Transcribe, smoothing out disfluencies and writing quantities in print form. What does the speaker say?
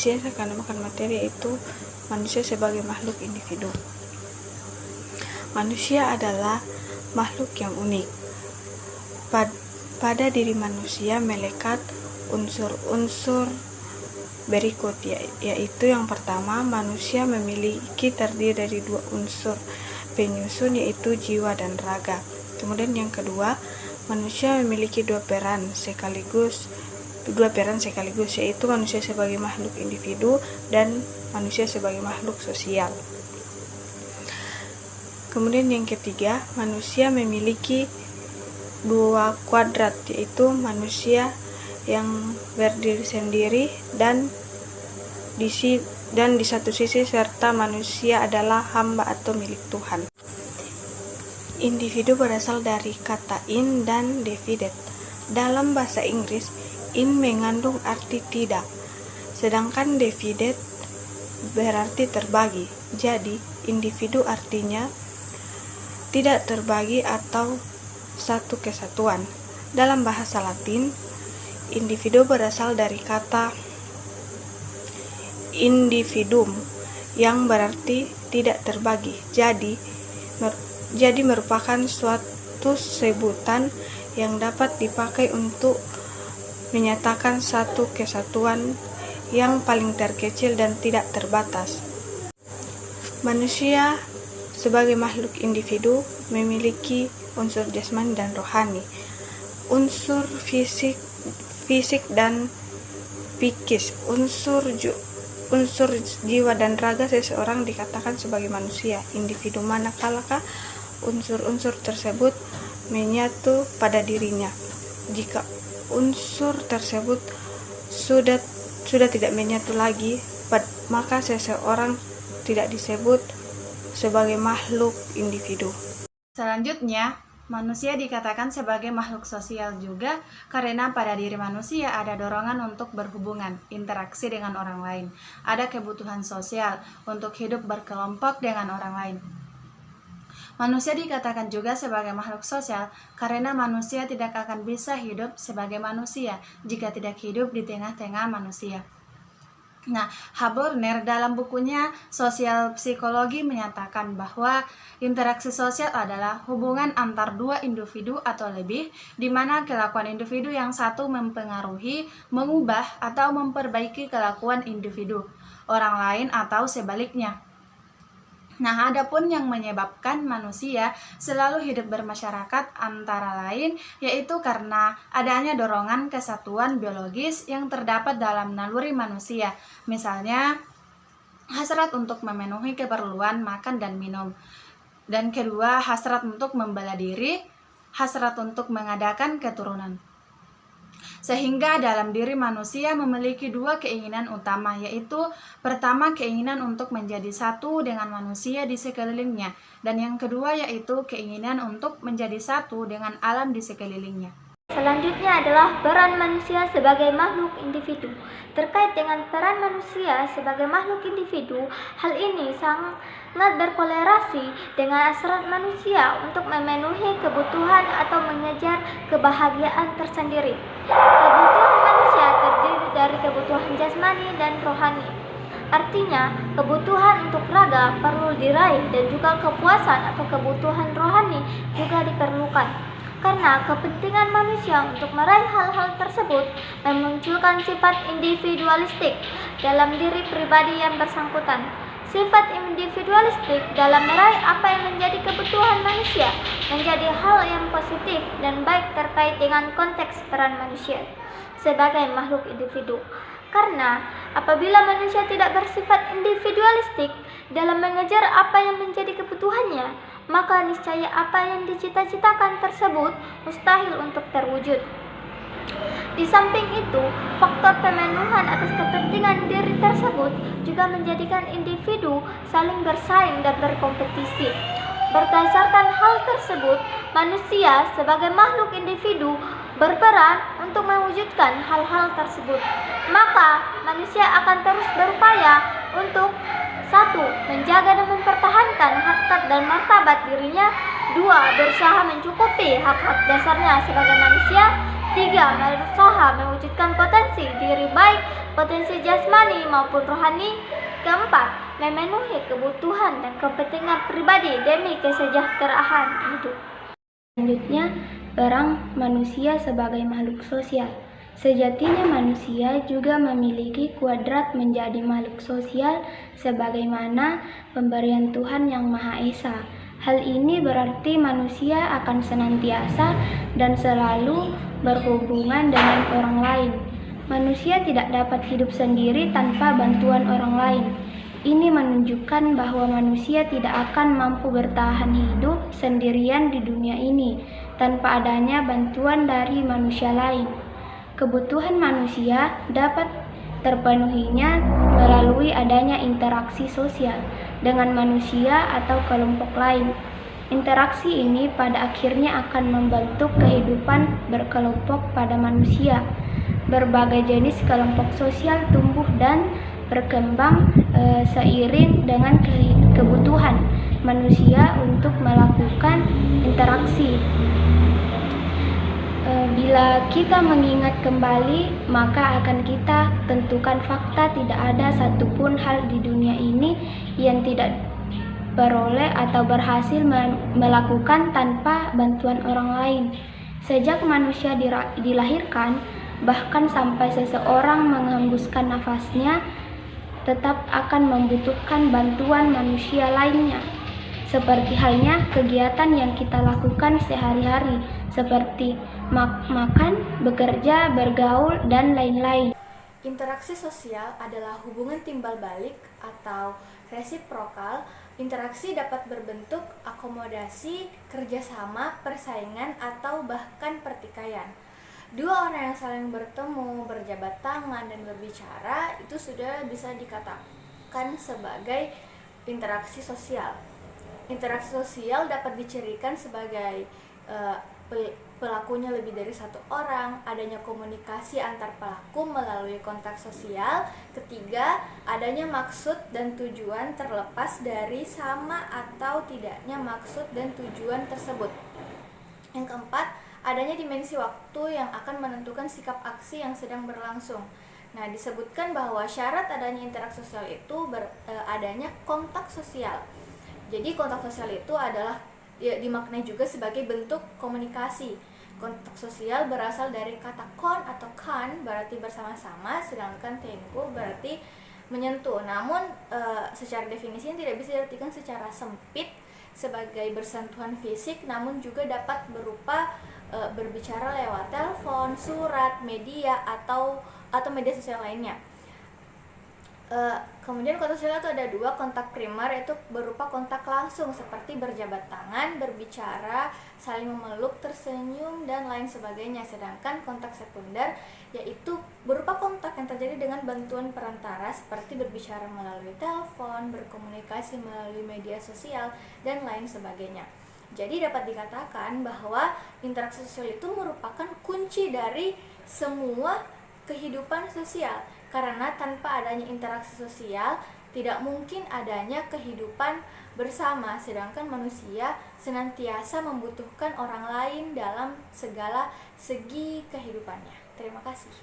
sini saya akan namakan materi yaitu manusia sebagai makhluk individu. Manusia adalah makhluk yang unik. Pada diri manusia melekat unsur-unsur berikut, yaitu yang pertama, manusia memiliki terdiri dari dua unsur penyusun yaitu jiwa dan raga. Kemudian yang kedua, manusia memiliki dua peran sekaligus yaitu manusia sebagai makhluk individu dan manusia sebagai makhluk sosial. Kemudian yang ketiga, manusia memiliki dua kuadrat yaitu manusia yang berdiri sendiri dan di satu sisi serta manusia adalah hamba atau milik Tuhan. Individu berasal dari kata in dan divided. Dalam bahasa Inggris, in mengandung arti tidak, sedangkan divided berarti terbagi. Jadi, individu artinya tidak terbagi atau satu kesatuan. Dalam bahasa Latin, individu berasal dari kata individuum yang berarti tidak terbagi. Jadi merupakan suatu sebutan yang dapat dipakai untuk menyatakan satu kesatuan yang paling terkecil dan tidak terbatas. Manusia sebagai makhluk individu memiliki unsur jasmani dan rohani, unsur fisik dan psikis, unsur jiwa dan raga seseorang dikatakan sebagai manusia individu manakala unsur-unsur tersebut menyatu pada dirinya. Jika unsur tersebut sudah tidak menyatu lagi, maka seseorang tidak disebut sebagai makhluk individu. Selanjutnya, manusia dikatakan sebagai makhluk sosial juga karena pada diri manusia ada dorongan untuk berhubungan, interaksi dengan orang lain. Ada kebutuhan sosial untuk hidup berkelompok dengan orang lain. Manusia dikatakan juga sebagai makhluk sosial karena manusia tidak akan bisa hidup sebagai manusia jika tidak hidup di tengah-tengah manusia. Nah, Haberner dalam bukunya Sosial Psikologi menyatakan bahwa interaksi sosial adalah hubungan antar dua individu atau lebih, di mana kelakuan individu yang satu mempengaruhi, mengubah, atau memperbaiki kelakuan individu orang lain atau sebaliknya. Nah, adapun yang menyebabkan manusia selalu hidup bermasyarakat antara lain yaitu karena adanya dorongan kesatuan biologis yang terdapat dalam naluri manusia. Misalnya, hasrat untuk memenuhi keperluan makan dan minum. Dan kedua, hasrat untuk membela diri, hasrat untuk mengadakan keturunan. Sehingga dalam diri manusia memiliki dua keinginan utama, yaitu pertama keinginan untuk menjadi satu dengan manusia di sekelilingnya, dan yang kedua yaitu keinginan untuk menjadi satu dengan alam di sekelilingnya. Selanjutnya adalah peran manusia sebagai makhluk individu. Terkait dengan peran manusia sebagai makhluk individu, hal ini sangat berkorelasi dengan hasrat manusia untuk memenuhi kebutuhan atau mengejar kebahagiaan tersendiri. Kebutuhan manusia terdiri dari kebutuhan jasmani dan rohani. Artinya, kebutuhan untuk raga perlu diraih dan juga kepuasan atau kebutuhan rohani juga diperlukan. Karena kepentingan manusia untuk meraih hal-hal tersebut memunculkan sifat individualistik dalam diri pribadi yang bersangkutan. Sifat individualistik dalam meraih apa yang menjadi kebutuhan manusia menjadi hal yang positif dan baik terkait dengan konteks peran manusia sebagai makhluk individu. Karena apabila manusia tidak bersifat individualistik dalam mengejar apa yang menjadi kebutuhannya, maka niscaya apa yang dicita-citakan tersebut mustahil untuk terwujud. Di samping itu, faktor pemenuhan atas kepentingan diri tersebut juga menjadikan individu saling bersaing dan berkompetisi. Berdasarkan hal tersebut, manusia sebagai makhluk individu berperan untuk mewujudkan hal-hal tersebut. Maka, manusia akan terus berupaya untuk 1. Menjaga dan mempertahankan harkat dan martabat dirinya. 2. Berusaha mencukupi hak-hak dasarnya sebagai manusia. Tiga, berusaha mewujudkan potensi diri baik, potensi jasmani maupun rohani. Keempat, memenuhi kebutuhan dan kepentingan pribadi demi kesejahteraan hidup. Selanjutnya, peran manusia sebagai makhluk sosial. Sejatinya manusia juga memiliki kuadrat menjadi makhluk sosial sebagaimana pemberian Tuhan Yang Maha Esa. Hal ini berarti manusia akan senantiasa dan selalu berhubungan dengan orang lain. Manusia tidak dapat hidup sendiri tanpa bantuan orang lain. Ini menunjukkan bahwa manusia tidak akan mampu bertahan hidup sendirian di dunia ini tanpa adanya bantuan dari manusia lain. Kebutuhan manusia dapat terpenuhinya melalui adanya interaksi sosial dengan manusia atau kelompok lain. Interaksi ini pada akhirnya akan membentuk kehidupan berkelompok pada manusia. Berbagai jenis kelompok sosial tumbuh dan berkembang seiring dengan kebutuhan manusia untuk melakukan interaksi. Bila kita mengingat kembali, maka akan kita tentukan fakta tidak ada satupun hal di dunia ini yang tidak beroleh atau berhasil melakukan tanpa bantuan orang lain. Sejak manusia dilahirkan, bahkan sampai seseorang menghembuskan nafasnya, tetap akan membutuhkan bantuan manusia lainnya. Seperti halnya kegiatan yang kita lakukan sehari-hari, seperti makan, bekerja, bergaul, dan lain-lain. Interaksi sosial adalah hubungan timbal balik atau resiprokal. Interaksi dapat berbentuk akomodasi, kerjasama, persaingan, atau bahkan pertikaian. Dua orang yang saling bertemu, berjabat tangan, dan berbicara itu sudah bisa dikatakan sebagai interaksi sosial. Interaksi sosial dapat dicirikan sebagai pelakunya lebih dari satu orang, adanya komunikasi antar pelaku melalui kontak sosial. Ketiga, adanya maksud dan tujuan terlepas dari sama atau tidaknya maksud dan tujuan tersebut. Yang keempat, adanya dimensi waktu yang akan menentukan sikap aksi yang sedang berlangsung. Nah, disebutkan bahwa syarat adanya interaksi sosial itu adanya kontak sosial. Jadi kontak sosial itu adalah dimaknai juga sebagai bentuk komunikasi. Kontak sosial berasal dari kata kon atau kan, berarti bersama-sama, sedangkan tengku berarti menyentuh. Namun secara definisinya tidak bisa diartikan secara sempit sebagai bersentuhan fisik, namun juga dapat berupa berbicara lewat telepon, surat, media atau media sosial lainnya. Kemudian kontak sosial itu ada dua, kontak primer yaitu berupa kontak langsung seperti berjabat tangan, berbicara, saling memeluk, tersenyum, dan lain sebagainya. Sedangkan kontak sekunder yaitu berupa kontak yang terjadi dengan bantuan perantara seperti berbicara melalui telepon, berkomunikasi melalui media sosial, dan lain sebagainya. Jadi dapat dikatakan bahwa interaksi sosial itu merupakan kunci dari semua kehidupan sosial. Karena tanpa adanya interaksi sosial, tidak mungkin adanya kehidupan bersama. Sedangkan manusia senantiasa membutuhkan orang lain dalam segala segi kehidupannya. Terima kasih.